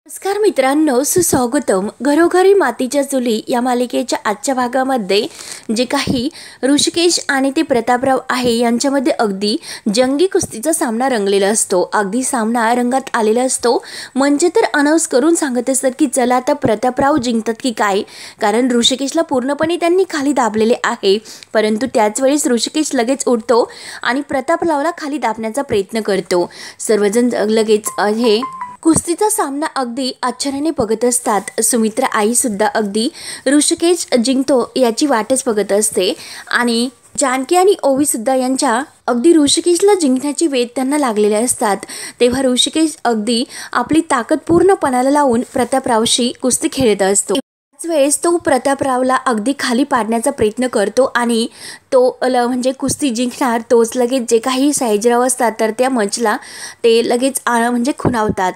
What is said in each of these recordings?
नमस्कार मित्रांनो, सुस्वागतम. घरोघरी मातीच्या चुली या मालिकेच्या आजच्या भागामध्ये जे काही ऋषिकेश आणि ते प्रतापराव आहे यांच्यामध्ये अगदी जंगी कुस्तीचा सामना रंगलेला असतो. अगदी सामना रंगात आलेला असतो. म्हणजे तर अनाउन्स करून सांगत असतात की चला आता प्रतापराव जिंकतात की काय, कारण ऋषिकेशला पूर्णपणे त्यांनी खाली दाबलेले आहे. परंतु त्याच वेळेस ऋषिकेश लगेच उठतो आणि प्रतापरावला खाली दाबण्याचा प्रयत्न करतो. सर्वजण लगेच हे कुस्तीचा सामना अगदी आश्चर्याने बघत असतात. सुमित्रा आई सुद्धा अगदी ऋषिकेश जिंकतो याची वाटच बघत असते आणि जानकी आणि ओवी सुद्धा यांच्या अगदी ऋषिकेशला जिंकण्याची वेध त्यांना लागलेले असतात. तेव्हा ऋषिकेश अगदी आपली ताकद पूर्णपणाला लावून प्रतापरावशी कुस्ती खेळत असतो. त्याच वेळेस तो प्रतापरावला अगदी खाली पाडण्याचा प्रयत्न करतो आणि तो म्हणजे कुस्ती जिंकणार तोच लगेच जे काही सयाजीराव असतात तर त्या मंचला ते लगेच म्हणजे खुणावतात.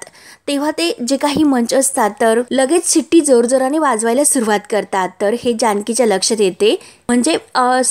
तेव्हा ते जे काही मंच असतात तर लगेच शिट्टी जोरजोराने वाजवायला सुरुवात करतात. तर हे जानकीच्या लक्षात येते. म्हणजे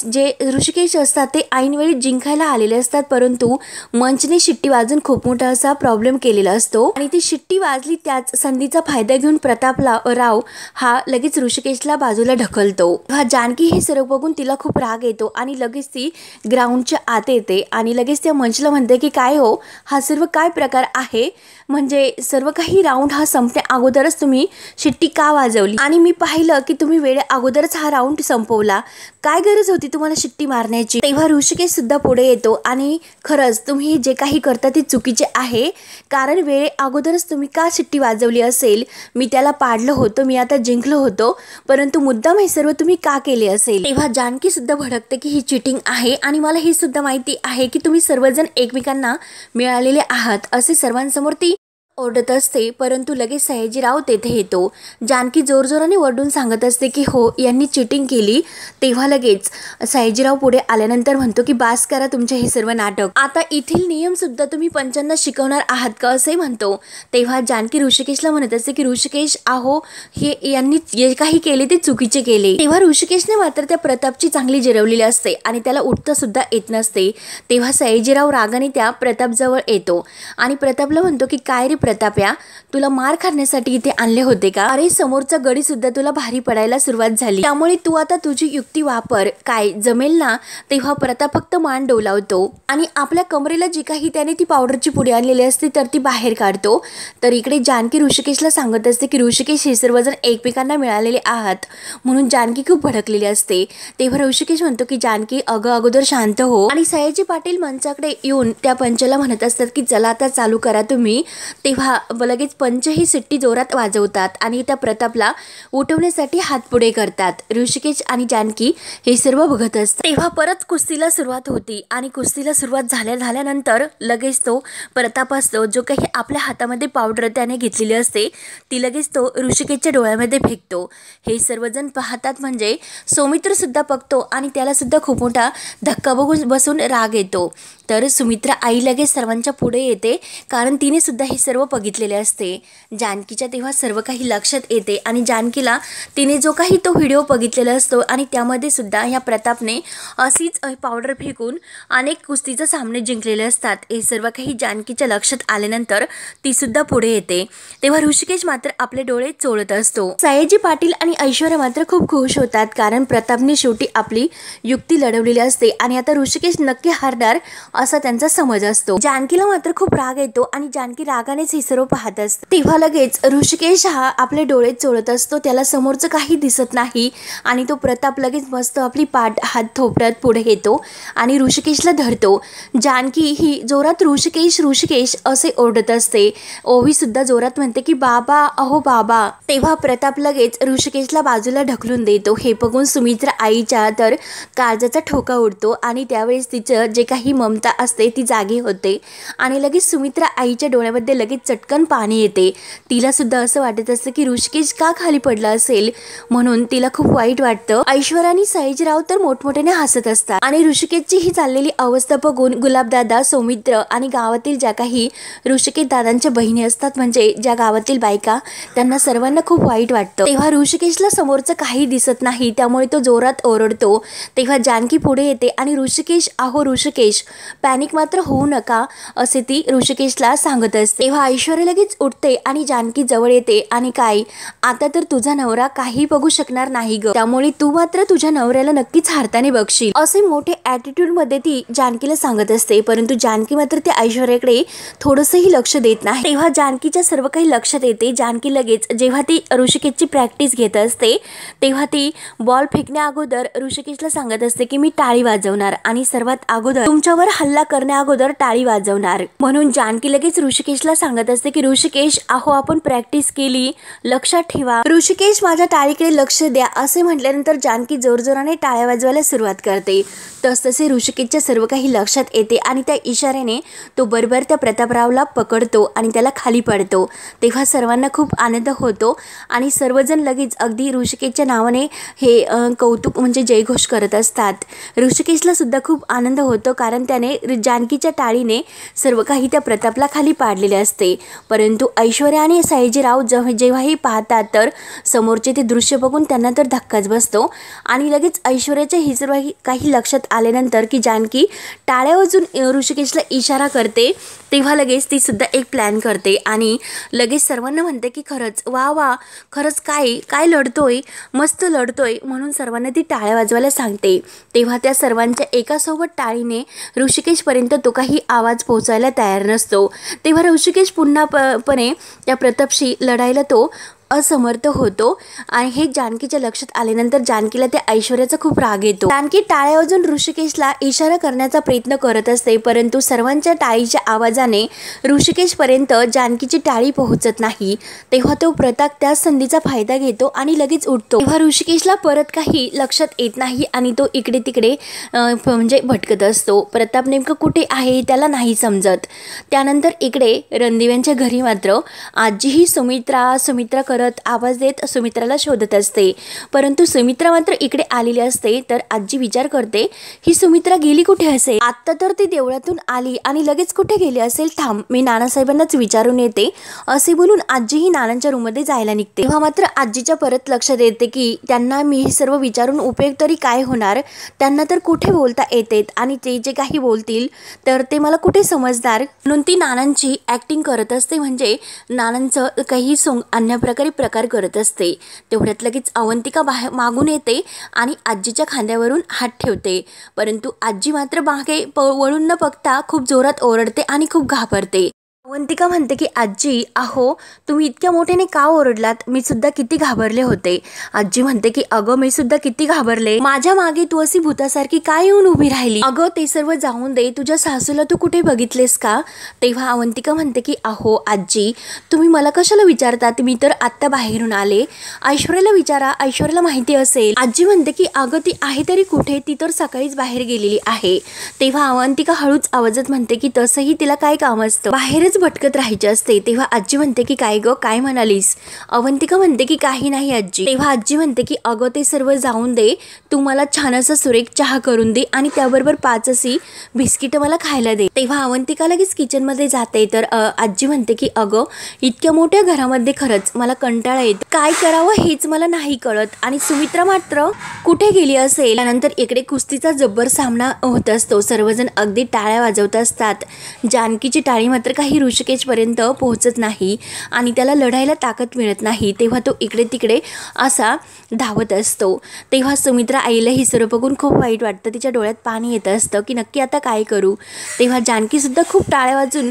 जे ऋषिकेश असतात ते ऐनवेळी जिंकायला आलेले असतात, परंतु मंचने शिट्टी वाजून खूप मोठा असा प्रॉब्लेम केलेला असतो आणि ती शिट्टी वाजली त्याच संधीचा फायदा घेऊन प्रतापराव हा लगेच ऋषिकेशला बाजूला ढकलतो. तेव्हा जानकी हे सर्व बघून तिला खूप राग येतो आणि लगेच ती ग्राउंडच्या आत येते आणि लगेच त्या मंचला म्हणते की काय हो, हा सर्व काय प्रकार आहे, म्हणजे सर्व काही राऊंड हा संपण्या अगोदरच तुम्ही शिट्टी का वाजवली आणि मी पाहिलं की तुम्ही वेळे अगोदरच हा राऊंड संपवला, काय गरज होती तुम्हाला शिट्टी मारण्याची. तेव्हा ऋषिकेश सुद्धा पुढे येतो आणि खरंच तुम्ही जे काही करता ते चुकीचे आहे, कारण वेळे अगोदरच तुम्ही का शिट्टी वाजवली असेल, मी त्याला पाडलं होतं, मी आता जिंकलो होतो, परंतु मुद्दाम हे सर्व तुम्ही का केले असेल. तेव्हा जानकी सुद्धा भडकते की ही चिटिंग आहे आणि मला हे सुद्धा माहिती आहे की तुम्ही सर्वजण एकमेकांना मिळालेले आहात असे सर्वांसमोर ती ओरडत असते. परंतु लगेच सयाजीराव तेथे येतो. जानकी जोरजोराने ओरडून सांगत असते की हो, यांनी चिटिंग केली. तेव्हा लगेच सयाजीराव पुढे आल्यानंतर म्हणतो की बास करा तुमचे हे सर्व नाटक, आता येथील नियम सुद्धा तुम्ही पंचांना शिकवणार आहात का असे म्हणतो. तेव्हा जानकी ऋषिकेशला म्हणत असते की ऋषिकेश आहो, हे यांनी जे काही केले ते चुकीचे केले. तेव्हा ऋषिकेशने मात्र त्या प्रतापची चांगली जिरवलेली असते आणि त्याला उठता सुद्धा येत नसते. तेव्हा सयाजीराव रागाने त्या प्रतापजवळ येतो आणि प्रतापला म्हणतो की काय रे प्रताप्या, तुला मार खाण्यासाठी इथे आणले होते का? अरे समोरचा गडी सुद्धा तुला भारी पडायला सुरुवात झाली, त्यामुळे तू आता तुझी युक्ती वापर, काय जमेल ना. तेव्हा प्रताप फक्त मान डोलावतो आणि आपल्या कमरेला जी काही त्याने ती पावडरची पुडी आणलेली असते तर ती बाहेर काढतो. तर इकडे जानकी ऋषिकेशला सांगत असते की ऋषिकेश हे सर्वजण एकमेकांना मिळालेले आहात, म्हणून जानकी खूप भडकलेली असते. तेव्हा ऋषिकेश म्हणतो की जानकी अगोदर शांत हो. आणि सयाजी पाटील मंचाकडे येऊन त्या पंचाला म्हणत असतात की चला आता चालू करा तुम्ही. तेव्हा लगेच पंच ही शिट्टी जोरात वाजवतात आणि त्या प्रतापला उठवण्यासाठी हात पुढे करतात. ऋषिकेश आणि जानकी हे सर्व बघत असतात. तेव्हा परत कुस्तीला सुरुवात होती आणि कुस्तीला सुरुवात झाल्यानंतर लगेच तो प्रताप असतो जो काही आपल्या हातामध्ये पावडर त्याने घेतलेली असते ती लगेच तो ऋषिकेशच्या डोळ्यामध्ये फेकतो. हे सर्वजण पाहतात, म्हणजे सौमित्र सुद्धा बघतो आणि त्याला सुद्धा खूप मोठा धक्का बसून राग येतो. तर सुमित्रा आई लगेच सर्वांच्या पुढे येते, कारण तिने सुद्धा हे सर्व बघितलेले असते. जानकीच्या तेव्हा सर्व काही लक्षात येते आणि जानकीला तिने जो काही तो व्हिडिओ बघितलेला असतो आणि त्यामध्ये सुद्धा या प्रतापने अशीच पावडर फेकून अनेक कुस्तीचे सामने जिंकलेले असतात. हे सर्व काही जानकीच्या लक्षात आल्यानंतर ती सुद्धा पुढे येते. तेव्हा ऋषिकेश मात्र आपले डोळे चोळत असतो. सयाजी पाटील आणि ऐश्वर्या मात्र खूप खुश होतात, कारण प्रतापने शेवटी आपली युक्ती लढवलेली असते आणि आता ऋषिकेश नक्की हारणार असा त्यांचा समज असतो. जानकीला मात्र खूप राग येतो आणि जानकी रागानेच हे सर्व पाहत असते. तेव्हा लगेच ऋषिकेश हा आपले डोळे चोळत असतो, त्याला समोरचं काही दिसत नाही आणि तो प्रताप लगेच मस्त आपली पाठ हात थोपटत पुढे येतो आणि ऋषिकेशला धरतो. जानकी ही जोरात ऋषिकेश असे ओरडत असते. ओवी सुद्धा जोरात म्हणते की बाबा, अहो बाबा. तेव्हा प्रताप लगेच ऋषिकेशला बाजूला ढकलून देतो. हे बघून सुमित्रा आईच्या तर काळजाचा ठोका उडतो आणि त्यावेळेस तिचं जे काही ममता असते ती जागी होते आणि लगेच सुमित्रा आईच्या डोळ्यामध्ये लगेच चटकन पाणी येते. तिला सुद्धा असं वाटत असतं की ऋषिकेश का खाली पडला असेल, म्हणून तिला खूप वाईट वाटतं. ऐश्वर्या आणि सयाजीराव तर मोठमोठ्याने हसत असतात आणि ऋषिकेशची ही चाललेली अवस्था बघून गुलाबदादा, सौमित्र आणि गावातील ज्या काही ऋषिकेश दादांच्या बहिणी असतात, म्हणजे ज्या गावातील बायका, त्यांना सर्वांना खूप वाईट वाटतं. तेव्हा ऋषिकेशला समोरचं काही दिसत नाही, त्यामुळे तो जोरात ओरडतो. तेव्हा जानकी पुढे येते आणि ऋषिकेश, अहो ऋषिकेश, पॅनिक मात्र होऊ नका असे ती ऋषिकेशला सांगत असते. तेव्हा ऐश्वर्या लगेच उठते आणि जानकी जवळ येते आणि काय, आता तर तुझा नवरा काही बघू शकणार नाही ग, त्यामुळे तू मात्र तुझ्या नवऱ्याला नक्कीच हारताने बघशील, असे मोठे ॲटिट्यूड मध्ये ती जानकीला सांगत असते. परंतु जानकी मात्र त्या ऐश्वर्याकडे थोडंसंही लक्ष देत नाही. तेव्हा जानकीच्या सर्व काही लक्षात येते. जानकी लगेच जेव्हा ती ऋषिकेशची प्रॅक्टिस घेत असते तेव्हा ती बॉल फेकण्या अगोदर ऋषिकेशला सांगत असते की मी टाळी वाजवणार आणि सर्वात अगोदर तुमच्यावर हल्ला करण्या अगोदर टाळी वाजवणार. म्हणून जानकी लगेच ऋषिकेशला सांगत असते की ऋषिकेश, अहो आपण प्रॅक्टिस केली, लक्षात ठेवा. ऋषिकेश माझ्या टाळीकडे लक्ष द्या, असे म्हटल्यानंतर जानकी जोरजोराने टाळ्या वाजवायला सुरुवात करते. तसतसे ऋषिकेशच्या सर्व काही लक्षात येते आणि त्या इशाऱ्याने तो बरोबर त्या प्रतापरावला पकडतो आणि त्याला खाली पडतो. तेव्हा सर्वांना खूप आनंद होतो आणि सर्वजण लगेच अगदी ऋषिकेशच्या नावाने हे कौतुक म्हणजे जयघोष करत असतात. ऋषिकेशला सुद्धा खूप आनंद होतो कारण त्याने जानकीच्या टाळीने सर्व काही त्या प्रतापला खाली पाडलेले असते. परंतु ऐश्वर्या आणि सयाजीराव जेव्हाही पाहतात तर समोरचे ते दृश्य बघून त्यांना तर धक्काच बसतो आणि लगेच ऐश्वर्याच्या ही सर्व काही लक्षात आल्यानंतर की जानकी टाळ्या वाजून ऋषिकेशला इशारा करते तेव्हा लगेच ती सुद्धा एक प्लॅन करते आणि लगेच सर्वांना म्हणते की खरंच वा वा, खरंच काय लढतोय, मस्त लढतोय, म्हणून सर्वांना ती टाळ्या वाजवायला सांगते. तेव्हा त्या सर्वांच्या एकासोबत टाळीने ऋषिकेशपर्यंत तो काही आवाज पोहोचायला तयार नसतो. तेव्हा ऋषिकेश पुन्हापणे त्या प्रतापशी लढायला तो असमर्थ होतो आणि हे जानकीच्या लक्षात आल्यानंतर जानकीला त्या ऐश्वर्याचा खूप राग येतो. जानकी टाळ्या वाजवून ऋषिकेशला इशारा करण्याचा प्रयत्न करत असते परंतु सर्वांच्या टाळीच्या आवाजाने ऋषिकेशपर्यंत जानकीची टाळी पोहोचत नाही. तेव्हा तो प्रताप त्या संधीचा फायदा घेतो आणि लगेच उठतो. तेव्हा ऋषिकेशला परत काही लक्षात येत नाही आणि तो इकडे तिकडे म्हणजे भटकत असतो. प्रताप नेमकं कुठे आहे त्याला नाही समजत. त्यानंतर इकडे रणदिव्यांच्या घरी मात्र आजीही सुमित्रा करत आवाज देत सुमित्राला शोधत असते. परंतु सुमित्रा मात्र इकडे आलेली असते. तर आजी विचार करते ही सुमित्रा गेली कुठे असेल, आता तर ती देवळातून आली आणि लगेच कुठे गेली असेल, थांब मी नानासाहेबांनाच विचारून येते, असे बोलून आजीही नानांच्या रूममध्ये जायला निघते. तेव्हा मात्र आजीच्या परत लक्षात येते की त्यांना मी हे सर्व विचारून उपयोग तरी काय होणार, त्यांना तर कुठे बोलता येतेत आणि ते जे काही बोलतील तर ते मला कुठे समजणार, म्हणून ती नानांची ॲक्टिंग करत असते, म्हणजे नानांचं काही अन्य प्रकार करत असते. तेवढ्यात लगेच अवंतिका मागून येते आणि आजीच्या खांद्यावरून हात ठेवते. परंतु आजी मात्र मागे वळून न बघता खूप जोरात ओरडते आणि खूप घाबरते. अवंतिका म्हणते की आजी, अहो तुम्ही इतक्या मोठ्याने का ओरडलात, मी सुद्धा किती घाबरले होते. आजी म्हणते की अगं मी सुद्धा किती घाबरले, माझ्या मागे तू अशी भूतासारखी काय येऊन उभी राहिली, अगं ते सर्व जाऊन दे, तुझ्या सासूला तू कुठे बघितलेस का. तेव्हा अवंतिका म्हणते की अहो आजी तुम्ही मला कशाला विचारतात, मी तर आत्ता बाहेरून आले, ऐश्वर्याला विचारा, ऐश्वर्याला माहिती असेल. आजी म्हणते की अगं ती आहे तरी कुठे, ती तर सकाळीच बाहेर गेलेली आहे. तेव्हा अवंतिका हळूच आवाजात म्हणते की तसंही तिला काय काम असतं, बाहेरच भटकत राहायचे असते. तेव्हा आजी म्हणते की काय ग, काय म्हणालीस. अवंतिका म्हणते की काही नाही आजी. तेव्हा आजी म्हणते की अगं ते सर्व जाऊन दे, तू मला छान असा सुरेख चहा करून दे आणि त्याबरोबर 5 अशी बिस्किट मला खायला दे. तेव्हा अवंतिका लगेच किचनमध्ये जाते. तर आजी म्हणते की अगं इतक्या मोठ्या घरामध्ये खरंच मला कंटाळा येतो, काय करावं हेच मला नाही कळत, आणि सुमित्रा मात्र कुठे गेली असेल. त्यानंतर इकडे कुस्तीचा जब्बर सामना होत असतो. सर्वजण अगदी टाळ्या वाजवत असतात. जानकीची टाळी मात्र काही ऋषिकेशपर्यंत पोहोचत नाही आणि त्याला लढायला ताकद मिळत नाही. तेव्हा तो इकडे तिकडे असा धावत असतो. तेव्हा सुमित्रा आईला ही सर्व बघून खूप वाईट वाटतं. तिच्या डोळ्यात पाणी येत असतं की नक्की आता काय करू. तेव्हा जानकी सुद्धा खूप टाळ्या वाजून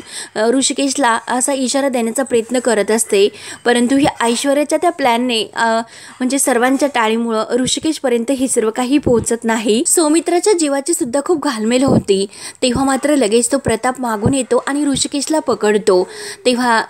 ऋषिकेशला असा इशारा देण्याचा प्रयत्न करत असते. परंतु ही ऐश्वर्याच्या त्या प्लॅनने म्हणजे सर्वांच्या टाळीमुळं ऋषिकेशपर्यंत हे सर्व काही पोहोचत नाही. सुमित्राच्या जीवाची सुद्धा खूप घालमेल होती. तेव्हा मात्र लगेच तो प्रताप मागून येतो आणि ऋषिकेशला पकडतो. तेव्हा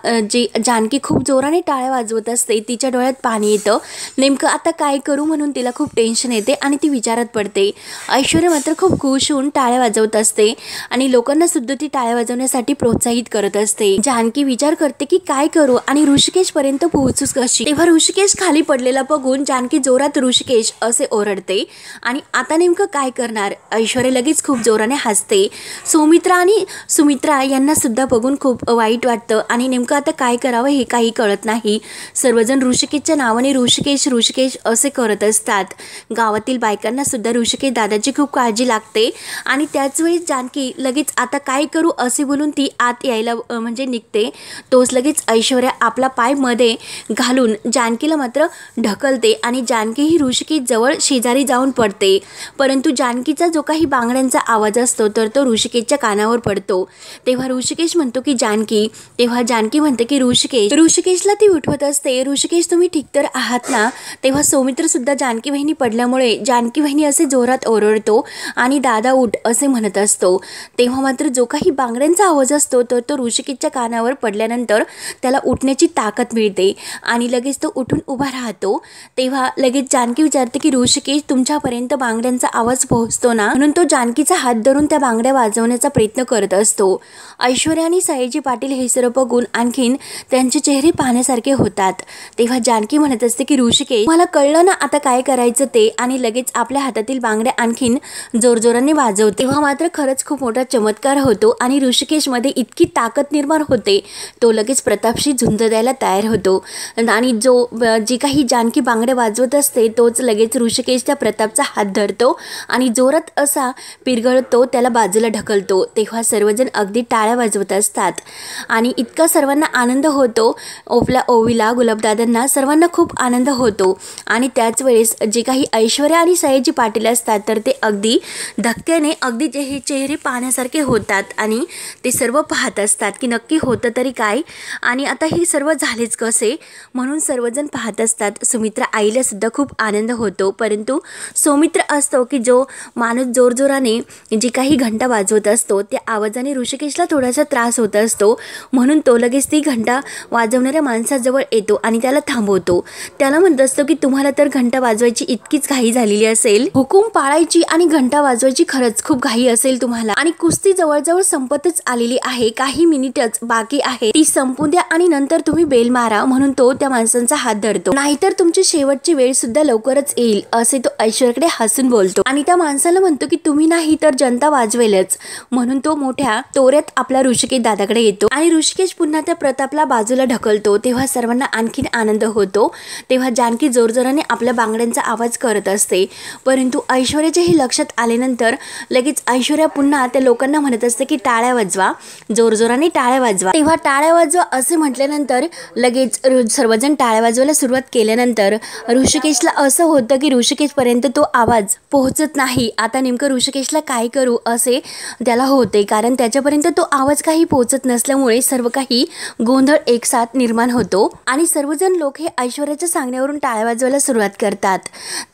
जानकी खूप जोराने टाळ्या वाजवत असते. तिच्या डोळ्यात पाणी येतं. नेमकं आता काय करू म्हणून तिला खूप टेन्शन येते आणि ती विचारात पडते. ऐश्वर्या मात्र खूप खुश होऊन टाळ्या वाजवत असते आणि लोकांना सुद्धा ती टाळ्या वाजवण्यासाठी प्रोत्साहित करत असते. जानकी विचार करते की काय करू आणि ऋषिकेश पर्यंत पोहोचूच कशी. तेव्हा ऋषिकेश खाली पडलेला बघून जानकी जोरात ऋषिकेश असे ओरडते आणि आता नेमकं काय करणार. ऐश्वर्या लगेच खूप जोराने हसते. सुमित्रा यांना सुद्धा बघून खूप खूप वाईट वाटतं आणि नेमकं आता काय करावं हे काही कळत नाही. सर्वजण ऋषिकेशच्या नावाने ऋषिकेश ऋषिकेश असे करत असतात. गावातील बायकांना सुद्धा ऋषिकेश दादाची खूप काळजी लागते आणि त्याच वेळी जानकी लगेच आता काय करू असे बोलून ती आत यायला म्हणजे निघते. तोच लगेच ऐश्वर्या आपला पाय मध्ये घालून जानकीला मात्र ढकलते आणि जानकी ही ऋषिकेश जवळ शेजारी जाऊन पडते. परंतु जानकीचा जो काही बांगड्यांचा आवाज असतो तर तो ऋषिकेशच्या कानावर पडतो. तेव्हा ऋषिकेश म्हणतो की जानकी, तेव्हा जानकी म्हणते की ऋषिकेशला ती उठवत असते. ऋषिकेश तुम्ही ठीक तर आहात ना? तेव्हा सौमित्र सुद्धा जानकी बहिणी पडल्यामुळे जानकी बहिणी असे जोरात ओरडतो आणि दादा उठ असे म्हणत असतो. तेव्हा मात्र जो काही बांगड्यांचा आवाज असतो तर तो ऋषिकेशच्या कानावर पडल्यानंतर त्याला उठण्याची ताकद मिळते आणि लगेच तो उठून उभा राहतो. तेव्हा लगेच जानकी विचारते की ऋषिकेश तुमच्यापर्यंत बांगड्यांचा आवाज पोहोचतो ना? म्हणून तो जानकीचा हात धरून त्या बांगड्या वाजवण्याचा प्रयत्न करत असतो. ऐश्वर्या आणि सयाजी पाटील हे सर्व बघून आणखीन त्यांचे चेहरे पाहण्यासारखे होतात. तेव्हा जानकी म्हणत असते की ऋषिकेश मला कळलं ना आता काय करायचं ते, आणि लगेच आपल्या हातातील बांगड्या आणखीन जोरजोराने वाजवते. तेव्हा मात्र खरंच खूप मोठा चमत्कार होतो आणि ऋषिकेश मध्ये इतकी ताकद निर्माण होते तो लगेच प्रतापशी झुंज द्यायला तयार होतो आणि जी काही जानकी बांगड्या वाजवत असते तोच लगेच ऋषिकेश त्या प्रतापचा हात धरतो आणि जोरात असा पिरगळतो, त्याला बाजूला ढकलतो. तेव्हा सर्वजण अगदी टाळ्या वाजवत असतात आणि इतका सर्वांना आनंद होतो. ओवीला गुलाबदादांना सर्वांना खूप आनंद होतो आणि त्याच वेळेस जे काही ऐश्वर्या आणि सयाजी पाटील असतात तर ते अगदी धक्क्याने अगदी हे चेहरे पाहण्यासारखे होतात आणि ते सर्व पाहत असतात की नक्की होतं तरी काय आणि आता हे सर्व झालेच कसे, म्हणून सर्वजण पाहत असतात. सुमित्रा आईला सुद्धा खूप आनंद होतो, परंतु सौमित्र असतो की जो माणूस जोरजोराने जी काही घंटा वाजवत असतो त्या आवाजाने ऋषिकेशला थोडासा त्रास होत असतो. म्हणून तो लगेच ती घंटा वाजवणाऱ्या माणसाजवळ येतो आणि त्याला थांबवतो. त्याला म्हणत असतो की तुम्हाला तर घंटा वाजवायची इतकीच घाई झालेली असेल, हुकूम पाळायची आणि घंटा वाजवायची खरंच खूप घाई असेल तुम्हाला, आणि कुस्ती जवळजवळ संपतच आलेली आहे, काही मिनिटच बाकी आहे, ती संपू द्या आणि नंतर तुम्ही बेल मारा. म्हणून तो त्या माणसांचा हात धरतो, नाहीतर तुमची शेवटची वेळ सुद्धा लवकरच येईल असे तो ऐश्वर्याकडे हसून बोलतो आणि त्या माणसाला म्हणतो की तुम्ही नाही तर जनता वाजवेलच. म्हणून तो मोठ्या तोऱ्यात आपला ऋषिकेश दादाकडे येतो आणि ऋषिकेश पुन्हा त्या प्रतापला बाजूला ढकलतो. तेव्हा सर्वांना आणखीन आनंद होतो. तेव्हा जानकी जोरजोराने आपल्या बांगड्यांचा आवाज करत असते, परंतु ऐश्वर्याचे हे लक्षात आल्यानंतर लगेच ऐश्वर्या पुन्हा त्या लोकांना म्हणत असते की टाळ्या वाजवा, जोरजोराने टाळ्या वाजवा. तेव्हा टाळ्या वाजवा असे म्हटल्यानंतर लगेच सर्वजण टाळ्या वाजवायला सुरुवात केल्यानंतर ऋषिकेशला असं होतं की ऋषिकेशपर्यंत तो आवाज पोहोचत नाही. आता नेमकं ऋषिकेशला काय करू असे त्याला होते, कारण त्याच्यापर्यंत तो आवाज काही पोहोचत नसल्यामुळे सर्व काही गोंधळ एकसाथ निर्माण होतो आणि सर्वजण लोक हे ऐश्वर्याच्या सांगण्यावरून टाळ्या वाजवायला सुरुवात करतात.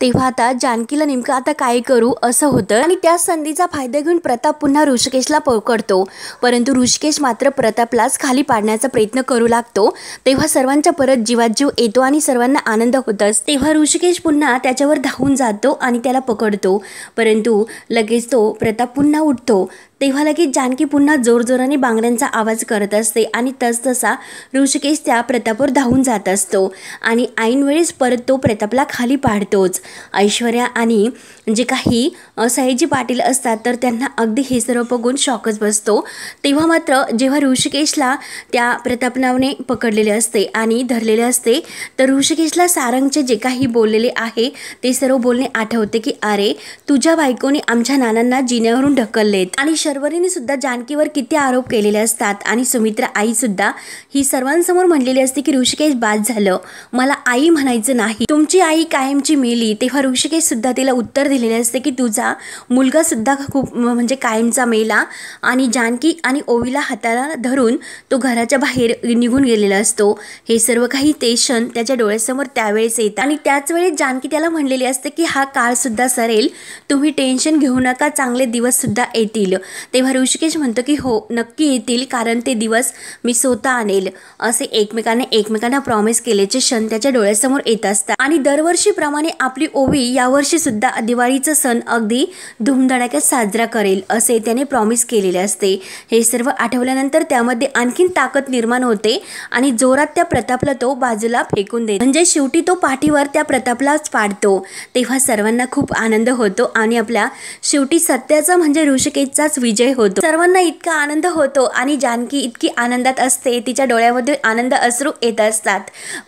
तेव्हा आता जानकीला नेमकं आता काय करू असं होतं आणि त्या संधीचा फायदा घेऊन प्रताप पुन्हा ऋषिकेशला पकडतो, परंतु ऋषिकेश मात्र प्रतापलाच खाली पाडण्याचा प्रयत्न करू लागतो. तेव्हा सर्वांच्या परत जीवात जीव येतो आणि सर्वांना आनंद होतच. तेव्हा ऋषिकेश पुन्हा त्याच्यावर धावून जातो आणि त्याला पकडतो, परंतु लगेच तो प्रताप पुन्हा उठतो. तेव्हा लगेच जानकी पुन्हा जोरजोराने बांगड्यांचा आवाज करत असते आणि तसा ऋषिकेश त्या प्रतापवर धावून जात असतो आणि ऐन वेळेस परत तो प्रतापला खाली पाडतोच. ऐश्वर्या आणि जे काही सयाजी पाटील असतात तर त्यांना अगदी हे सर्व बघून शॉकच बसतो. तेव्हा मात्र जेव्हा ऋषिकेशला त्या प्रतापनावने पकडलेले असते आणि धरलेले असते तर ऋषिकेशला सारंगचे जे काही बोललेले आहे ते सर्व बोलणे आठवते की अरे तुझ्या बायकोने आमच्या नानांना जिन्यावरून ढकललेत आणि शर्वरीने सुद्धा जानकीवर किती आरोप केलेले असतात आणि सुमित्रा आई सुद्धा ही सर्वांसमोर म्हणलेली असते की ऋषिकेश बाद झालं, मला आई म्हणायचं नाही, तुमची आई कायमची मेली. तेव्हा ऋषिकेश सुद्धा तिला उत्तर दिलेले असते की तुझा मुलगा सुद्धा खूप म्हणजे कायमचा मेला आणि जानकी आणि ओवीला हाताला धरून तो घराच्या बाहेर निघून गेलेला असतो. हे सर्व काही ते क्षण त्याच्या डोळ्यासमोर त्यावेळेस येतात आणि त्याच वेळेस जानकी त्याला म्हणलेली असते की हा काळ सुद्धा सरेल, तुम्ही टेन्शन घेऊ नका, चांगले दिवस सुद्धा येतील. तेव्हा ऋषिकेश म्हणतो की हो नक्की येतील, कारण ते दिवस मी स्वतः आणेल असे एकमेकांना प्रॉमिस केल्याचे क्षण त्याच्या डोळ्यासमोर येत असतात. आणि दरवर्षीप्रमाणे आपली ओवी यावर्षी सुद्धा दिवाळीचा सण अगदी धूमधडाक्यात साजरा करेल असे त्याने प्रॉमिस केलेले असते. हे सर्व आठवल्यानंतर त्यामध्ये आणखीन ताकद निर्माण होते आणि जोरात त्या प्रतापला तो बाजूला फेकून देतो, म्हणजे शेवटी तो पाठीवर त्या प्रतापलाच पाडतो. तेव्हा सर्वांना खूप आनंद होतो आणि आपल्या शेवटी सत्याचा म्हणजे ऋषिकेशचाच विजय होतो। सर्वांना इतका आनंद होतो आणि जानकी इतकी आनंदात असते, तिच्या डोळ्यामध्ये आनंद अश्रू येत असतात।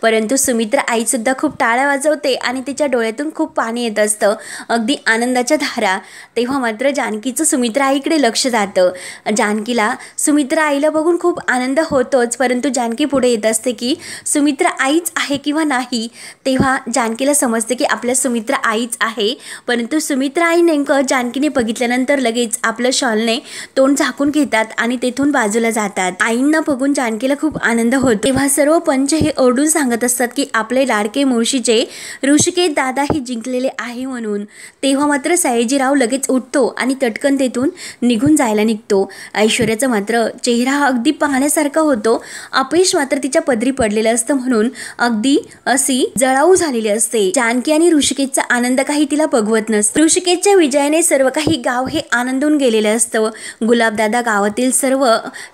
परंतु सुमित्रा आई सुद्धा खूप टाळ्या वाजवते आणि तिच्या डोळ्यातून खूप पाणी येत असतं, अगदी आनंदाच्या धारा। तेव्हा मात्र जानकीचं सुमित्रा आईकडे लक्ष जातं। जानकीला सुमित्रा आईला बघून खूप आनंद होतोच, परंतु जानकी पुढे येत असते की सुमित्रा आईच आहे किंवा नाही। तेव्हा जानकीला समजते की आपल्या सुमित्रा आईच आहे, परंतु सुमित्रा आई नेमकं जानकीने बघितल्यानंतर लगेच आपलं शॉलने तोंड झाकून घेतात आणि तेथून बाजूला जातात। आईंना बघून जानकीला खूप आनंद होतो। तेव्हा सर्व पंच हे ओरडून सांगत असतात की आपले लाडके मुळशीचे ऋषिकेश दादा हे जिंकलेले आहे म्हणून। तेव्हा मात्र सयाजीराव लगेच उठतो आणि तटकन तेथून निघून जायला निघतो। ऐश्वर्याचा मात्र चेहरा अगदी पाहण्यासारखा होतो। अपयश मात्र तिच्या पदरी पडलेलं असतं म्हणून अगदी अशी जळाऊ झालेली असते। जानकी आणि ऋषिकेशचा आनंद काही तिला बघवत नसतो। ऋषिकेशच्या विजयाने सर्व काही गाव हे आनंदून गेलेलं असतं। गुलाबदादा गावातील सर्व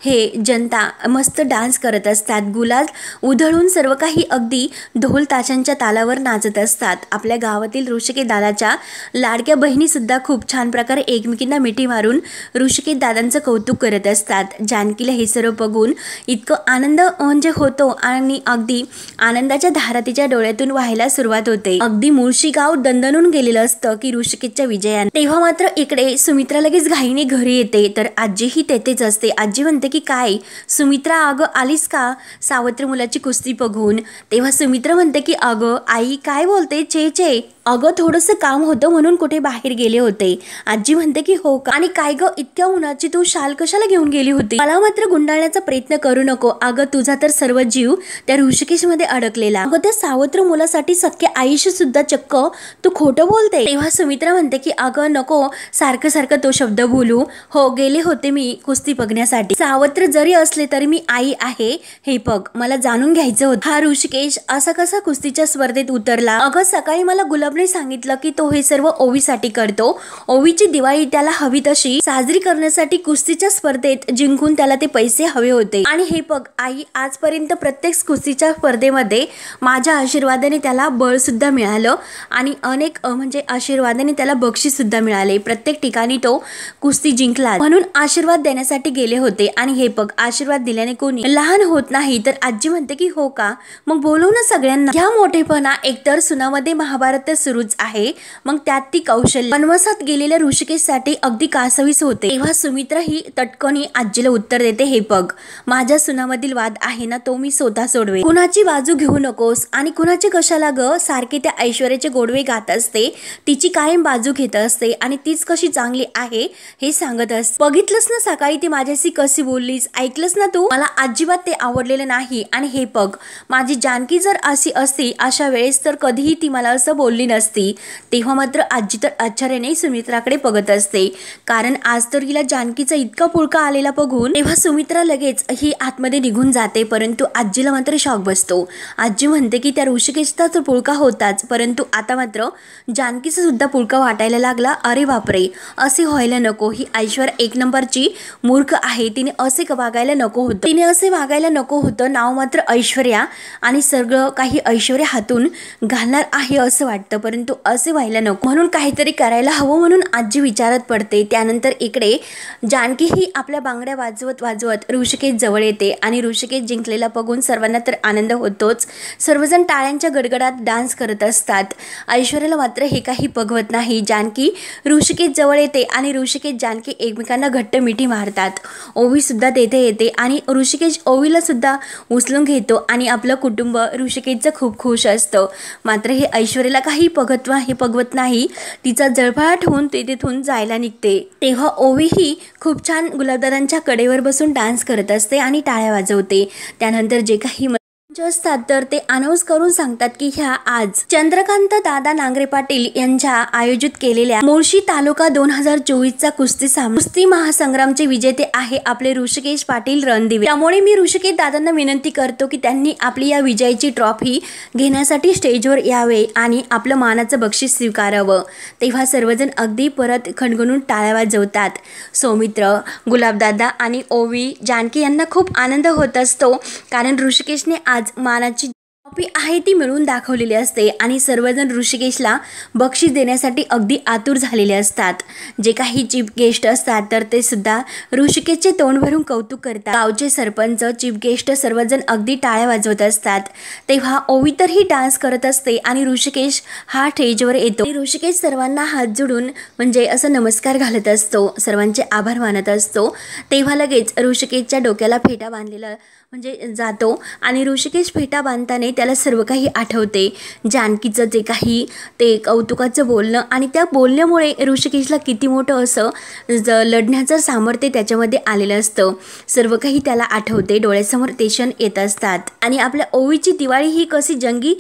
हे जनता मस्त डान्स करत असतात। गुलाल उधळून सर्व काही अगदी ढोल ताशांच्या तालावर नाचत असतात। आपल्या गावातील ऋषिकेश दादाच्या लाडक्या बहिणी सुद्धा खूप छान प्रकारे एकमेकींना मिठी मारून ऋषिकेश दादांचं कौतुक करत असतात। जानकीला हे सर्व बघून इतकं आनंद म्हणजे होतो आणि अगदी आनंदाच्या धारा तिच्या डोळ्यातून व्हायला सुरुवात होते। अगदी मुळशी गाव दणदणून गेलेलं असतं की ऋषिकेशच्या विजयाने। तेव्हा मात्र इकडे सुमित्रा लगेच घाईने घरी येते, तर आजीही तेथेच असते। आजी म्हणते की काय सुमित्रा, अगं आलीस का सावत्र मुलाची कुस्ती बघून? तेव्हा सुमित्रा म्हणते की अगं आई काय बोलते, चे चे अगं थोडंसं काम होतं म्हणून कुठे बाहेर गेले होते। आजी म्हणते की हो का, आणि काय ग इतक्या उन्हाची तू शाल कशाला घेऊन गेली होती? मला मात्र गुंडाळण्याचा प्रयत्न करू नको, अगं तुझा तर सर्व जीव त्या ऋषिकेश मध्ये अडकलेला, अगं त्या सावत्र मुलासाठी सख्या आईशी सुद्धा चक्क तू खोटं बोलते। तेव्हा सुमित्रा म्हणते की अगं नको सारखं सारखं तो शब्द बोलू, हो गेले होते मी कुस्ती बघण्यासाठी, सावत्र जरी असले तरी मी आई आहे हे बघ, मला जाणून घ्यायचं होतं हा ऋषिकेश असा कसा कुस्तीच्या स्पर्धेत उतरला? अगं सकाळी मला गुलाबने सांगितलं की तो हे सर्व ओवीसाठी करतो, ओवीची दिवाळी त्याला हवी तशी साजरी करण्यासाठी कुस्तीच्या स्पर्धेत जिंकून त्याला ते पैसे हवे होते, आणि हे बघ आई आजपर्यंत प्रत्येक कुस्तीच्या स्पर्धेमध्ये माझ्या आशीर्वादाने त्याला बळ सुद्धा मिळालं आणि अनेक म्हणजे आशीर्वादाने त्याला बक्षीस सुद्धा मिळाले, प्रत्येक ठिकाणी तो कुस्ती जिंकला, म्हणून आशीर्वाद देण्यासाठी गेले होते। आणि हे बघ आशीर्वाद दिल्याने कोणी लहान होत नाही। तर आजी म्हणते की हो का, मग बोलव ना सगळ्यांना, ह्या मोठेपणा एकतर सुनामध्ये महाभारत सुरूच आहे, मग त्यात ती कौशल्य वनवासात गेलेल्या ऋषिकेशसाठी अगदी कासवीस होते। तेव्हा सुमित्रा ही तटकनी आजीला उत्तर देते, हे बघ माझ्या सुनामधील वाद आहे ना तो मी स्वतः सोडवे, कुणाची बाजू घेऊ नकोस, आणि कुणाची कशाला ग, सारखे त्या ऐश्वर्याचे गोडवे गात असते, तिची कायम बाजू घेत असते आणि तीच कशी चांगली आहे हे सांगत असते। बघितलंस ना सकाळी ती माझ्याशी कशी बोललीस, ऐकलंस ना तू, मला अजिबात ते आवडलेलं नाही। आणि हे बघ माझी जानकी जर अशी असती अशा वेळेस तर कधीही ती मला असं बोलली नसती। तेव्हा मात्र आजी तर आश्चर्याने सुमित्राकडे बघत असते, कारण आज तर हिला जानकीचा इतका पुळका आलेला बघून। तेव्हा सुमित्रा लगेच ही आतमध्ये निघून जाते, परंतु आजीला मात्र शॉक बसतो। आजी म्हणते की त्या ऋषिकेशचा तर पुळका होताच, परंतु आता मात्र जानकीचा सुद्धा पुळका वाटायला लागला। अरे बापरे, असे व्हायला नको, ही ऐश्वर्या एक नंबरची मूर्ख आहे, तिने असे वागायला नको होतं, तिने असे वागायला नको होतं, नाव मात्र ऐश्वर्या आणि सगळं काही ऐश्वर्या हातून घालणार आहे असं वाटतं, परंतु असे व्हायला नको, म्हणून काहीतरी करायला हवं, म्हणून आजी विचारत पडते। त्यानंतर इकडे जानकी ही आपल्या बांगड्या वाजवत वाजवत ऋषिकेश जवळ येते आणि ऋषिकेश जिंकलेला बघून सर्वांना तर आनंद होतोच, सर्वजण टाळ्यांच्या गडगडात डान्स करत असतात। ऐश्वर्याला मात्र हे काही बघवत नाही। जानकी ऋषिकेश जवळ येते आणि ऋषिकेश जानकी एकमेकांना घट्ट मिठी मारतात। ओवी सुद्धा तेथे येते आणि ऋषिकेश ओवीला सुद्धा उचलून घेतो आणि आपलं कुटुंब ऋषिकेशचं खूप खुश असतं। मात्र हे ऐश्वर्याला काही बघवत नाही, तिचा जळफळाट होऊन ते तिथून जायला निघते। तेव्हा ओवी ही खूप छान गुलाबदादांच्या कडेवर बसून डान्स करत असते आणि टाळ्या वाजवते। त्यानंतर जे काही असतात तर ते अनाउन्स करून सांगतात की ह्या आज चंद्रकांत दादा नांगरे पाटील यांच्या आयोजित केलेल्या मुळशी तालुका 2024चा कुस्ती महासंग्रामचे विजेते आहे आपले ऋषिकेश पाटील रणदिवे। त्यामुळे मी ऋषिकेश दादांना विनंती करतो की त्यांनी आपली या विजयाची ट्रॉफी घेण्यासाठी स्टेजवर यावे आणि आपलं मानाचं बक्षीस स्वीकारावं। तेव्हा सर्वजण अगदी परत खणखणून टाळ्या वाजवतात। सौमित्र, गुलाबदादा आणि ओवी, जानकी यांना खूप आनंद होत असतो, कारण ऋषिकेशने आज मानाची ट्रॉफी आहे ती मिळवून दाखवलेली असते आणि सर्वजण ऋषिकेशला बक्षीस देण्यासाठी अगदी आतुर झालेले असतात. जे काही चीफ गेस्ट असतात तर ते सुद्धा ऋषिकेशचे तोंड भरून कौतुक करतात. गावचे सरपंच, चीफ गेस्ट सर्वजण अगदी टाळ्या वाजवत असतात. तेव्हा ओवी तर ही डान्स करत असते आणि ऋषिकेश हा स्टेजवर येतो. ऋषिकेश सर्वांना हात जोडून म्हणजे असं नमस्कार घालत असतो, सर्वांचे आभार मानत असतो. तेव्हा लगेच ऋषिकेशच्या डोक्याला फेटा बांधलेला म्हणजे जातो आणि ऋषिकेश फेटा बांधताना त्याला सर्व काही आठवते. जानकीचं जे काही ते कौतुकाचं बोलणं आणि त्या बोलण्यामुळे ऋषिकेशला किती मोठं असं लढण्याचं सामर्थ्य त्याच्यामध्ये आलेलं असतं. सर्व काही त्याला आठवते, डोळ्यासमोर ते क्षण येत असतात आणि आपल्या ओवीची दिवाळी ही कशी जंगी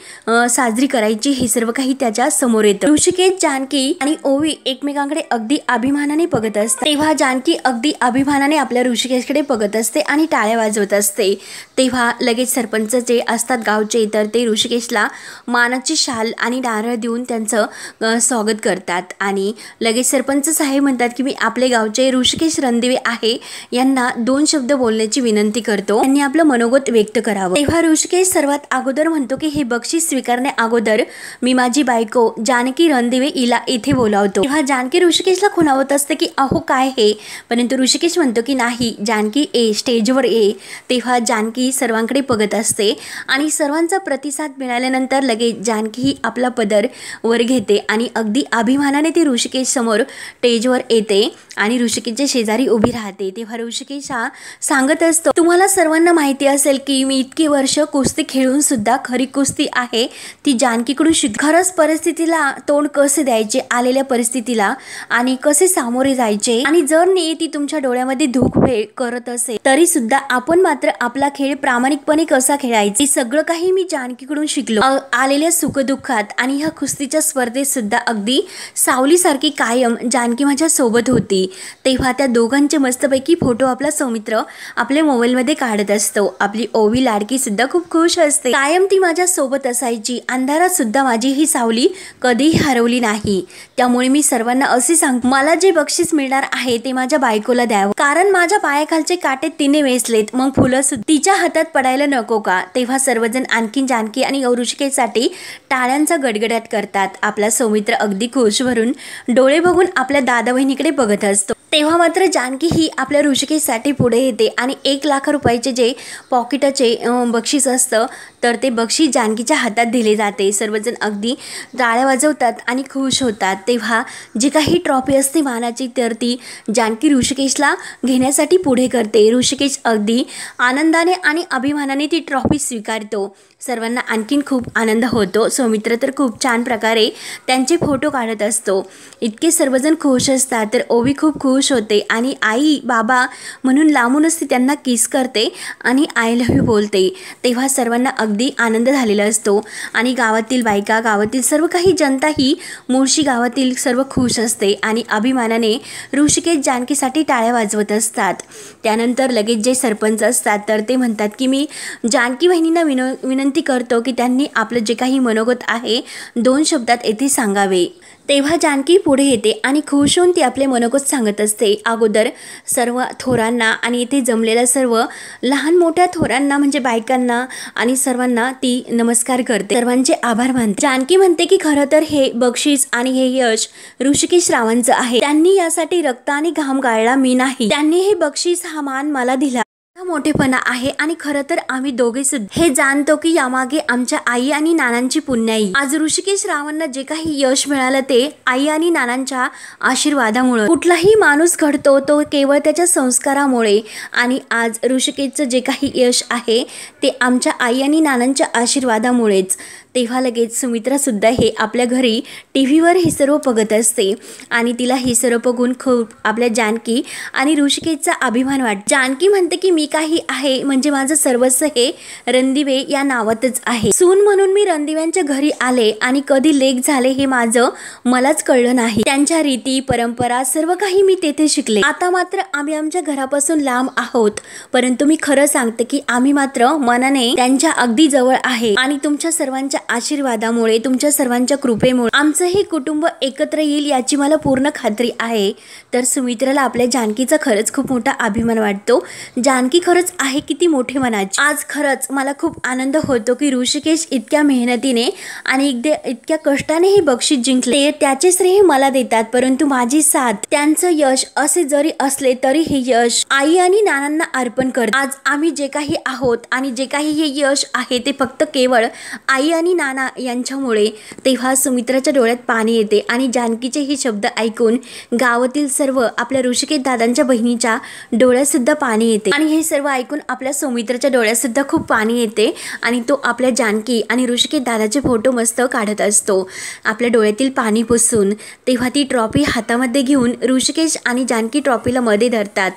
साजरी करायची हे सर्व काही त्याच्या समोर येतं. ऋषिकेश, जानकी आणि ओवी एकमेकांकडे अगदी अभिमानाने बघत असते. तेव्हा जानकी अगदी अभिमानाने आपल्या ऋषिकेशकडे बघत असते आणि टाळ्या वाजवत असते. तेव्हा लगेच सरपंच जे असतात गावचे तर ते ऋषिकेशला मानाची शाल आणि नारळ देऊन त्यांचं स्वागत करतात आणि लगेच सरपंच साहेब म्हणतात की मी आपले गावचे ऋषिकेश रणदिवे आहे यांना 2 शब्द बोलण्याची विनंती करतो, त्यांनी आपलं मनोगत व्यक्त करावं. तेव्हा ऋषिकेश सर्वात अगोदर म्हणतो की हे बक्षीस स्वीकारण्या अगोदर मी माझी बायको जानकी रणदिवे हिला इथे बोलावतो. तेव्हा जानकी ऋषिकेशला खुणावत असते की अहो काय हे, परंतु ऋषिकेश म्हणतो की नाही जानकी स्टेजवर ये. तेव्हा जानकी सर्वांकडे बघत असते आणि सर्वांचा प्रतिसाद मिळाल्यानंतर लगेच जानकी ही आपला पदर वर घेते आणि अगदी अभिमानाने ती ऋषिकेश समोर स्टेजवर येते आणि ऋषिकेशच्या शेजारी उभी राहते. तेव्हा ऋषिकेश हा सांगत असतो, तुम्हाला सर्वांना माहिती असेल की मी इतकी वर्ष कुस्ती खेळून सुद्धा खरी कुस्ती आहे ती जानकीकडून शिक. खरंच परिस्थितीला तोंड कसे द्यायचे, आलेल्या परिस्थितीला आणि कसे सामोरे जायचे आणि जर नियती तुमच्या डोळ्यामध्ये धूक करत असेल तरी सुद्धा आपण मात्र आपला खेळ प्रामाणिकपणे कसा खेळायचा सगळं काही मी जानकीकडून शिकलो. आलेल्या सुखदुःखात आणि ह्या कुस्तीच्या स्पर्धेत सुद्धा अगदी सावलीसारखी कायम जानकी माझ्या सोबत होती. तेव्हा त्या दोघांचे मस्तपैकी फोटो आपला सौमित्र आपल्या मोबाईलमध्ये काढत असतो. आपली ओवी लाडकी सुद्धा खूप खुश असते, कायम ती माझ्या सोबत असायची, अंधारात सुद्धा माझी ही सावली कधीही हरवली नाही. त्यामुळे मी सर्वांना असे सांगतो मला जे बक्षीस मिळणार आहे ते माझ्या बायकोला द्यावं, कारण माझ्या पायाखालचे काटे तिने वेचलेत, मग फुलं तिच्या हातात पडायला नको का. तेव्हा सर्वजण आणखीन जानकी आणि ऋषिकेशसाठी टाळ्यांचा गडगडाट करतात. आपला सौमित्र अगदी खुश भरून डोळे बघून आपल्या दादा बहिणीकडे बघत असतो. तेव्हा मात्र जानकी ही आपल्या ऋषिकेशसाठी पुढे येते आणि 1 लाख रुपयाचे जे पॉकेटाचे बक्षीस असतं तर ते बक्षीस जानकीच्या हातात दिले जाते. सर्वजण अगदी टाळ्या वाजवतात आणि खुश होतात. तेव्हा जी काही ट्रॉफी असते मानाची तर ती जानकी ऋषिकेशला घेण्यासाठी पुढे करते. ऋषिकेश अगदी आनंदाने आणि अभिमानाने ती ट्रॉफी स्वीकारतो. सर्वांना आणखीन खूप आनंद होतो. सौमित्र तर खूप छान प्रकारे त्यांचे फोटो काढत असतो. इतके सर्वजण खुश असतात तर ओवी खूप खुश होते आणि आई बाबा म्हणून लांबूनच ती त्यांना किस करते आणि आय लव्ह यू बोलते. तेव्हा सर्वांना अगदी आनंद झालेला असतो आणि गावातील बायका, गावातील सर्व काही जनता ही मुळशी गावातील सर्व खुश असते आणि अभिमानाने ऋषिकेश जानकीसाठी टाळ्या वाजवत असतात. त्यानंतर लगेच जे सरपंच असतात तर ते म्हणतात की मी जानकी बहिणींना विनंती करतो की त्यांनी आपलं जे काही मनोगत आहे 2 शब्दात येथे सांगावे. तेव्हा जानकी पुढे येते आणि खुश होऊन ती आपले मनोगत सांगत असते. अगोदर सर्व थोरांना आणि इथे जमलेल्या सर्व लहान मोठ्या थोरांना म्हणजे बायकांना आणि सर्वांना ती नमस्कार करते, सर्वांचे आभार मानते. जानकी म्हणते की खरं तर हे बक्षीस आणि हे यश ऋषिकेश रावांचं आहे. त्यांनी यासाठी रक्त आणि घाम गाळला, मी नाही. त्यांनी हे बक्षीस हा मान मला दिला, मोठेपणा आहे आणि खरं तर आम्ही दोघे सुद्धा हे जाणतो की यामागे आमच्या आई आणि नानांची पुण्याई. आज ऋषिकेश रावांना जे काही यश मिळालं ते आई आणि नानांच्या आशीर्वादामुळे. कुठलाही माणूस घडतो तो केवळ त्याच्या संस्कारामुळे आणि आज ऋषिकेशचं जे काही यश आहे ते आमच्या आई आणि नानांच्या आशीर्वादामुळेच. तेव्हा लगेच सुमित्रा सुद्धा हे आपल्या घरी टीव्हीवर हे सर्व बघत असते आणि तिला हे सर्व बघून खूप आपल्या जानकी आणि ऋषिकेशचा अभिमान वाटतो. जानकी म्हणते की मी काही आहे म्हणजे माझं सर्वस्व हे रणदिवे या नावातच आहे. सून म्हणून मी रणदिव्यांच्या घरी आले आणि कधी लेक झाले हे माझं मलाच कळलं नाही. त्यांच्या रीती परंपरा सर्व काही मी तेथे शिकले. आता मात्र आम्ही आमच्या घरापासून लांब आहोत, परंतु मी खरं सांगते की आम्ही मात्र मनाने त्यांच्या अगदी जवळ आहे आणि तुमच्या सर्वांच्या आशीर्वादामुळे, तुमच्या सर्वांच्या कृपेमुळे आमचं हे कुटुंब एकत्र येईल याची मला पूर्ण खात्री आहे. तर सुमित्राला आपल्या जानकीचा खरंच खूप मोठा अभिमान वाटतो. जानकी खरंच आहे किती मोठे मनाची। आज खरंच मला खूप आनंद होतो की ऋषिकेश इतक्या मेहनतीने आणि इतक्या कष्टाने हे बक्षीस जिंकले, त्याचे श्रेय मला देतात, परंतु माझी साथ, त्यांचं यश असे जरी असले तरी हे यश आई आणि नानांना अर्पण करते। आज आम्ही जे काही आहोत आणि जे काही हे यश आहे ते फक्त केवळ आई आणि नाना यांच्यामुळे। तेव्हा सुमित्राच्या डोळ्यात पाणी येते आणि जानकीचे हे शब्द ऐकून गावातील सर्व आपल्या ऋषिकेश दादांच्या बहिणीच्या डोळ्यात सुद्धा पाणी येते आणि हे सर्व ऐकून आपल्या सुमित्राच्या डोळ्यात सुद्धा खूप पाणी येते आणि तो आपल्या जानकी आणि ऋषिकेश दादाचे फोटो मस्त काढत असतो आपल्या डोळ्यातील पाणी पुसून। तेव्हा ती ट्रॉफी हातामध्ये घेऊन ऋषिकेश आणि जानकी ट्रॉफीला मध्ये धरतात।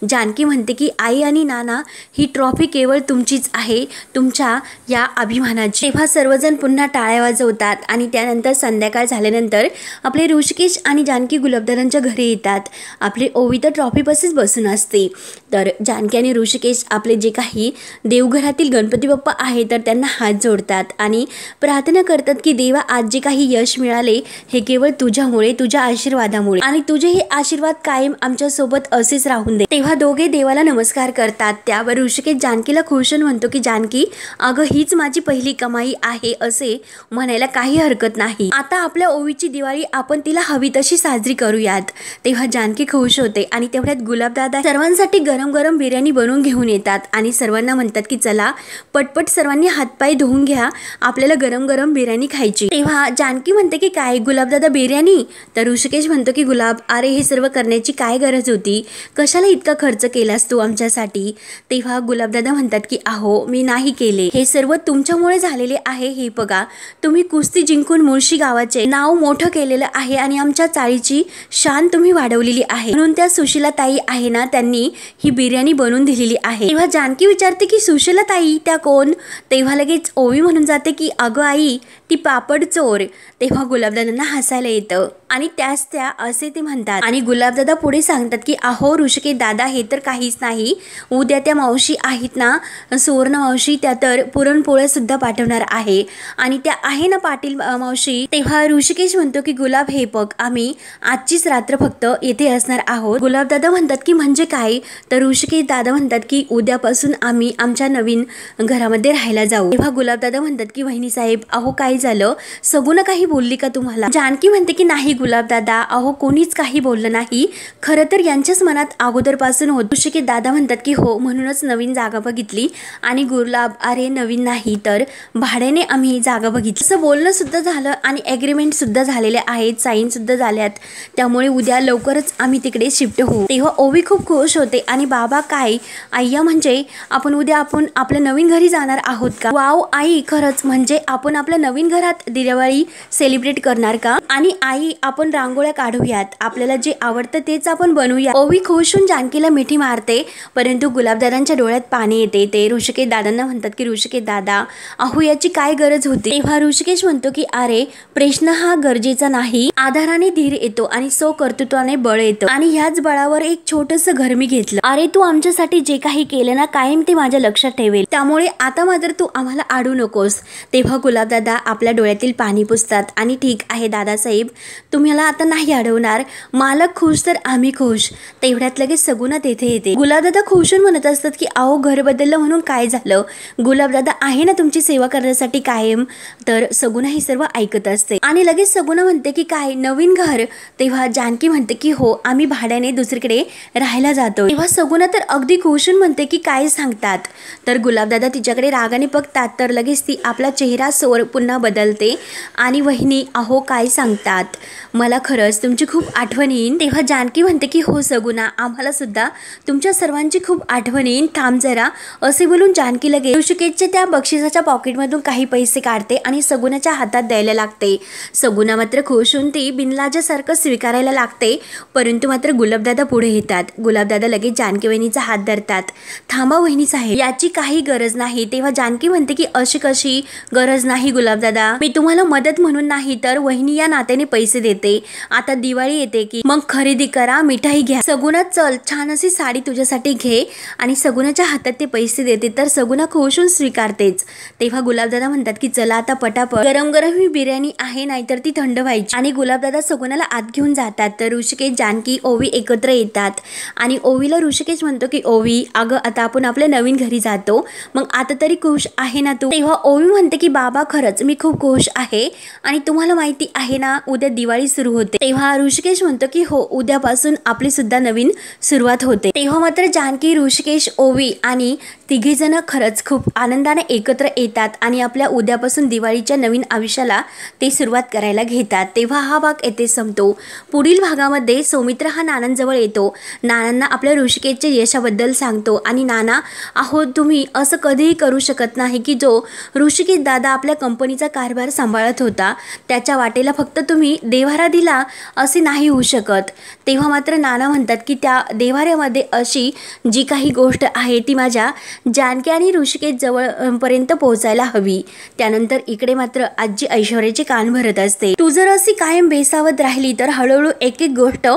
जानकी म्हणते की आई आणि नाना, ही ट्रॉफी केवळ तुमचीच आहे, तुमच्या या अभिमानाची। तेव्हा सर्वजण पुन्हा टाळ्या वाजवतात आणि त्यानंतर संध्याकाळ झाल्यानंतर आपले ऋषिकेश आणि जानकी गुलाबदादांच्या घरी येतात। आपली ओवी तर ट्रॉफी पाशीच बसून असते। तर जानकी आणि ऋषिकेश आपले जे काही देवघरातील गणपती बाप्पा आहे तर त्यांना हात जोडतात आणि प्रार्थना करतात की देवा, आज जे काही यश मिळाले हे केवळ तुझ्यामुळे, तुझ्या आशीर्वादामुळे, आणि तुझे हे आशीर्वाद कायम आमच्या सोबत असेच राहून दे। तेव्हा दोघे देवाला नमस्कार करतात। त्यावर ऋषिकेश जानकीला खुशून म्हणतो की जानकी, अगं हीच माझी पहिली कमाई आहे असे म्हणायला काही हरकत नाही। आता आपल्या ओवीची दिवाळी आपण तिला हवी तशी साजरी करूयात। तेव्हा जानकी खुश होते आणि तेवढ्यात गुलाबदादा सर्वांसाठी गरम गरम बिर्याणी बनवून घेऊन येतात आणि सर्वांना म्हणतात की चला पटपट सर्वांनी हातपाय धुवून घ्या, आपल्याला गरम गरम बिर्याणी खायची। तेव्हा जानकी म्हणते की काय गुलाबदादा, बिर्याणी? तर ऋषिकेश म्हणतो की गुलाब, अरे हे सर्व करण्याची काय गरज होती, कशाला इतका खर्च केलास तू आमच्यासाठी? तेव्हा गुलाबदादा म्हणतात की अहो मी नाही केले, हे सर्व तुमच्यामुळे झालेले आहे। हे बघा, तुम्ही कुस्ती जिंकून मुळशी गावाचे नाव मोठं केलेलं आहे आणि आमच्या चाळीची शान तुम्ही वाढवलेली आहे, म्हणून त्या सुशीला ताई आहे ना, त्यांनी ही बिर्याणी बनवून दिलेली आहे। तेव्हा जानकी विचारते की सुशीला ताई त्या कोण? तेव्हा लगेच ओवी म्हणून जाते की अगं आई, ती पापड चोर। तेव्हा गुलाबदादांना हसायला येतं आणि त्याच त्या असे ते म्हणतात आणि गुलाबदादा पुढे सांगतात की अहो ऋषिकेश दादा, हे तर काहीच नाही, उद्या त्या मावशी आहेत ना, सुवर्ण मावशी, त्या तर पुरणपोळ्या सुद्धा पाठवणार आहे आणि त्या आहे ना पाटील मावशी। तेव्हा ऋषिकेश म्हणतो की गुलाब, हे बघ, आम्ही आजचीच रात्र फक्त येथे असणार आहोत। गुलाबदादा म्हणतात की म्हणजे काय? तर ऋषिकेश दादा म्हणतात की उद्यापासून आम्ही आमच्या नवीन घरामध्ये राहायला जाऊ। तेव्हा गुलाबदादा म्हणतात की वहिनी साहेब, अहो काय झालं, सगुना काही बोलली का तुम्हाला? जानकी म्हणते की नाही गुलाबदादा, अहो कोणीच काही बोललं नाही, खरं तर यांच्याच मनात अगोदरपासून होत। ऋषिकेश दादा म्हणतात की हो, म्हणूनच नवीन जागा बघितली। आणि गुलाब, अरे नवीन नाही तर भाड्याने आम्ही जागा बघितली, असं बोलणं सुद्धा झालं आणि ॲग्रीमेंट सुद्धा झालेले आहेत, साईन सुद्धा झाल्यात, त्यामुळे उद्या लवकरच आम्ही तिकडे शिफ्ट होऊ। तेव्हा ओवी खूप खुश होते आणि बाबा काय, आय्या म्हणजे आपण उद्या आपल्या नवीन घरी जाणार आहोत का? वाव आई, खरंच म्हणजे आपण आपल्या नवीन घरात दिवाळी सेलिब्रेट करणार का? आणि आई, आपण रांगोळ्या काढूयात, आपल्याला जे आवडतं तेच आपण बनवूया। ओवी खुश होऊन जानकीला मिठी मारते, परंतु गुलाबदादांच्या डोळ्यात पाणी येते। ते ऋषिकेश दादांना म्हणतात की ऋषिकेश दादा, अहो याची काय गरज होती? तेव्हा ऋषिकेश म्हणतो की अरे प्रश्न हा गरजेचा नाही, आधाराने धीर येतो आणि सो कर्तृत्वाने बळ येतं आणि ह्याच बळावर एक छोटंसं घर मी घेतलं। अरे तू आमच्यासाठी जे काही केलं ना, कायम ते माझ्या लक्षात ठेवेल, त्यामुळे आता मात्र तू आम्हाला आडू नकोस। तेव्हा गुलाबदादा आपल्या डोळ्यातील पाणी पुसतात आणि ठीक आहे दादासाहेब, तुम्हाला आता नाही अडवणार, मालक खुश तर आम्ही खुश। तेवढ्यात लगेच सगुना तेथे येते। गुलाबदादा खुशून म्हणत असतात की अहो घर बदललं म्हणून काय झालं, गुलाबदादा आहे ना तुमची सेवा करण्यासाठी कायम। तर सगुना ही सर्व ऐकत असते आणि लगेच सगुना म्हणते की काय नवीन घर? तेव्हा जानकी म्हणते की हो, आम्ही भाड्याने दुसरीकडे राहायला जातो। तेव्हा सगुना तर अगदी खुशून म्हणते की काय सांगतात? तर गुलाबदादा तिच्याकडे रागाने बघतात, तर लगेच ती आपला चेहरा सोर पुन्हा बदलते आणि वहिनी, अहो काय सांगतात, मला खरंच तुमची खूप आठवण येईन। तेव्हा जानकी म्हणते की हो सगुना, आम्हाला सुद्धा तुमच्या सर्वांची खूप आठवण येईन, थांब जरा। असे बोलून जानकी लगेच ऋषिकेशच्या त्या बक्षिसाच्या पॉकेटमधून काही पैसे काढते आणि सगुनाच्या हातात द्यायला लागते। सगुना मात्र खुश होऊन ती बिनलाजासारखं स्वीकारायला लागते, परंतु मात्र गुलाबदादा पुढे येतात। गुलाबदादा लगेच जानकी वहिनीचा हात धरतात। थांबा वहिनी साहेब, याची काही गरज नाही। तेव्हा जानकी म्हणते की अशी कशी गरज नाही गुलाबदादा, मी तुम्हाला मदत म्हणून नाही तर वहिनी या नात्याने पैसे देते। आता दिवाळी येते की मग खरेदी करा, मिठाई घ्या। सगुना चल, छान अशी साडी तुझ्यासाठी घे, आणि सगुनाच्या हातात ते पैसे देते। तर सगुना खुश होऊन स्वीकारतेच। तेव्हा गुलाबदादा म्हणतात की चला आता पटापट गरम गरम ही बिर्याणी आहे, नाहीतर ती थंड व्हायची। आणि गुलाबदादा सगुणाला आत घेऊन जातात तर ऋषिकेश, जानकी, ओवी एकत्र येतात आणि ओवीला ऋषिकेश म्हणतो की ओवी अगं आता आपण आपल्या नवीन घरी जातो, मग आता तरी खुश आहे ना तू? तेव्हा ओवी म्हणते की बाबा खरंच मी खूप खुश आहे आणि तुम्हाला माहिती आहे ना उद्या दिवाळी सुरू होते. तेव्हा ऋषिकेश म्हणतो की हो उद्यापासून आपली सुद्धा नवीन सुरुवात होते. तेव्हा मात्र जानकी, ऋषिकेश, ओवी आणि तिघेजण खरंच खूप आनंदाने एकत्र येतात आणि आपल्या उद्यापासून दिवाळीच्या नवीन आयुष्याला ते सुरुवात करायला घेतात. तेव्हा हा भाग येथे संपतो. पुढील भागामध्ये सौमित्र हा नानांजवळ येतो. नानांना आपल्या ऋषिकेशच्या यशाबद्दल सांगतो आणि नाना अहो तुम्ही असं कधीही करू शकत नाही की जो ऋषिकेश दादा आपल्या कंपनीचा कारभार सांभाळत होता त्याच्या वाटेला फक्त तुम्ही देव्हारा दिला असे नाही होऊ शकत. तेव्हा मात्र नाना म्हणतात की त्या देव्हाऱ्यामध्ये अशी जी काही गोष्ट आहे ती माझ्या जानकी आणि ऋषिकेश जवळपर्यंत पोहोचायला हवी. त्यानंतर इकडे मात्र आजी ऐश्वर्याचे कान भरत असते. तू जर अशी कायम बेसावत राहिली तर हळूहळू एक एक गोष्ट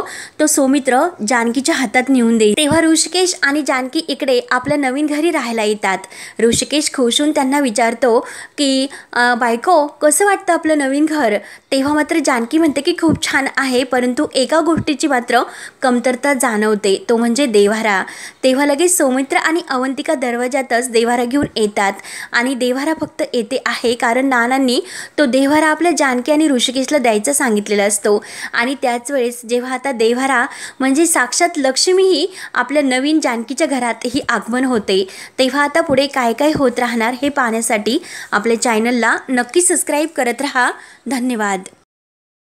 तो सौमित्र जानकीच्या हातात नेऊन देईल. तेव्हा ऋषिकेश आणि जानकी इकडे आपल्या नवीन घरी राहायला येतात. ऋषिकेश खुश होऊन त्यांना विचारतो की बायको कसं वाटतं आपलं नवीन घर? तेव्हा मात्र जानकी म्हणते की खूप छान आहे परंतु एका गोष्टीची मात्र कमतरता जाणवते तो म्हणजे देव्हारा. तेव्हा लगेच सौमित्र आणि अवंतिका दरवाजातच देव्हारा घेऊन येतात आणि देव्हारा फक्त येते आहे कारण नानांनी तो देव्हारा आपल्या जानकी आणि ऋषिकेशला द्यायचा सांगितलेला असतो. आणि त्याच वेळेस जेव्हा आता देव्हारा म्हणजे साक्षात लक्ष्मीही आपल्या नवीन जानकीच्या घरातही आगमन होते. तेव्हा आता पुढे काय काय होत राहणार हे पाहण्यासाठी आपल्या चॅनलला नक्की सबस्क्राईब करत राहा. धन्यवाद.